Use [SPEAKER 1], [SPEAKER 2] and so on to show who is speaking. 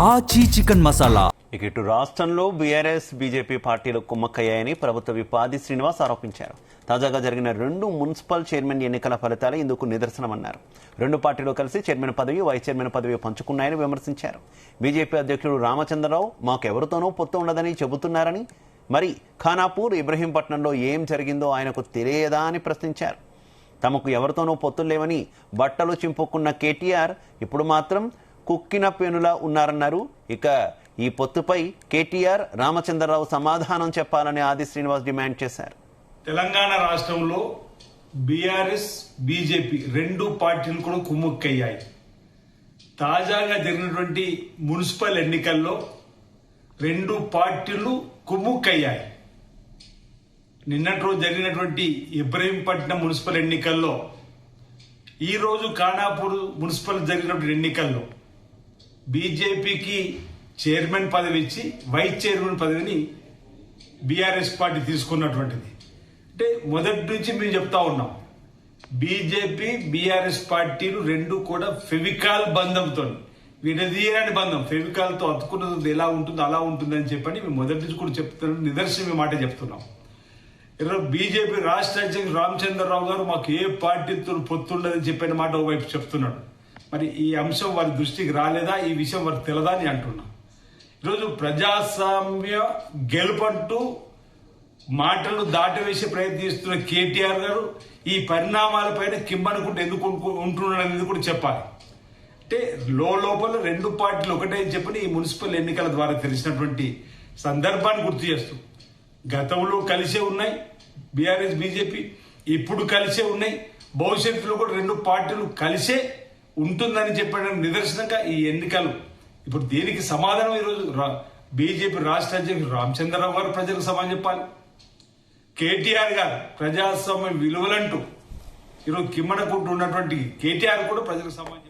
[SPEAKER 1] ఆచి చికెన్ మసాలా.
[SPEAKER 2] ఇక ఇటు రాష్ట్రంలో బీఆర్ఎస్ బీజేపీ పార్టీలు కుమ్మక్కయ్యాయని ప్రభుత్వ విప్ ఆది శ్రీనివాస్ ఆరోపించారు. తాజాగా జరిగిన 2 మున్సిపల్ చైర్మన్ ఎన్నికల ఫలితాలు ఇందుకు నిదర్శనమన్నారు. 2 పార్టీలు కలిసి చైర్మన్ పదవి, వైస్ చైర్మన్ పదవి పంచుకున్నాయని విమర్శించారు. బీజేపీ అధ్యక్షుడు రామచంద్రరావు మాకెవరితోనూ పొత్తు ఉండదని చెబుతున్నారని, మరి ఖానాపూర్, ఇబ్రహీంపట్నంలో ఏం జరిగిందో ఆయనకు తెలియదా అని ప్రశ్నించారు. తమకు ఎవరితోనూ పొత్తులు లేవని బట్టలు చింపుకున్న కేటీఆర్ ఇప్పుడు మాత్రం కుక్కిన పేనులా ఉన్నారన్నారు. ఇక ఈ పొత్తుపై కేటీఆర్, రామచంద్రరావు సమాధానం చెప్పాలని ఆది శ్రీనివాస్ డిమాండ్ చేశారు.
[SPEAKER 3] తెలంగాణ రాష్ట్రంలో బీఆర్ఎస్, బీజేపీ 2 పార్టీలు కూడా కుమ్ముక్కయ్యాయి. తాజాగా జరిగినటువంటి మున్సిపల్ ఎన్నికల్లో 2 పార్టీలు కుమ్ముక్కయ్యాయి. నిన్నటి రోజు జరిగినటువంటి ఇబ్రహీంపట్నం మున్సిపల్ ఎన్నికల్లో, ఈ రోజు ఖానాపూర్ మున్సిపల్ జరిగినటువంటి ఎన్నికల్లో బీజేపీకి చైర్మన్ పదవి ఇచ్చి వైస్ చైర్మన్ పదవిని బీఆర్ఎస్ పార్టీ తీసుకున్నటువంటిది. అంటే మొదటి నుంచి మేము చెప్తా ఉన్నాం, బీజేపీ, బీఆర్ఎస్ పార్టీలు 2 కూడా ఫెవికాల్ బంధంతో, విడదీయరాని బంధం, ఫెవికాల్ తో అతుకున్నది ఎలా ఉంటుందో అలా ఉంటుందని చెప్పని మేము మొదటి నుంచి కూడా చెప్తున్నాం. నిదర్శనం మాట చెప్తున్నాం. ఈరోజు బీజేపీ రాష్ట్ర అధ్యక్షుడు రామచంద్రరావు గారు మాకు ఏ పార్టీతో పొత్తుండదని చెప్పిన మాట ఒకవైపు చెప్తున్నాడు. మరి ఈ అంశం వారి దృష్టికి రాలేదా, ఈ విషయం వారికి తెలదా అని అంటున్నా. ఈరోజు ప్రజాస్వామ్య గెలుపంటూ మాటలు దాటవేసే ప్రయత్నిస్తున్న కేటీఆర్ గారు ఈ పరిణామాలపైన కిమ్మనుకుంటూ ఎందుకు ఉంటున్నాడనేది కూడా చెప్పాలి. అంటే లోపల 2 పార్టీలు ఒకటే చెప్పని ఈ మున్సిపల్ ఎన్నికల ద్వారా తెలిసినటువంటి సందర్భాన్ని గుర్తు చేస్తూ, గతంలో కలిసే ఉన్నాయి బీఆర్ఎస్, బీజేపీ, ఇప్పుడు కలిసే ఉన్నాయి, భవిష్యత్తులో కూడా 2 పార్టీలు కలిసే ఉంటుందని చెప్పడానికి నిదర్శనంగా ఈ ఎన్నికలు. ఇప్పుడు దీనికి సమాధానం ఈరోజు బీజేపీ రాష్ట్ర అధ్యక్షుడు రామచంద్రరావు గారు ప్రజలకు సమాధానం చెప్పాలి. కేటీఆర్ గారు ప్రజాస్వామ్య విలువలంటూ ఈరోజు కిమ్మనకుంటూ ఉన్నటువంటి కేటీఆర్ కూడా ప్రజలకు సమాధానం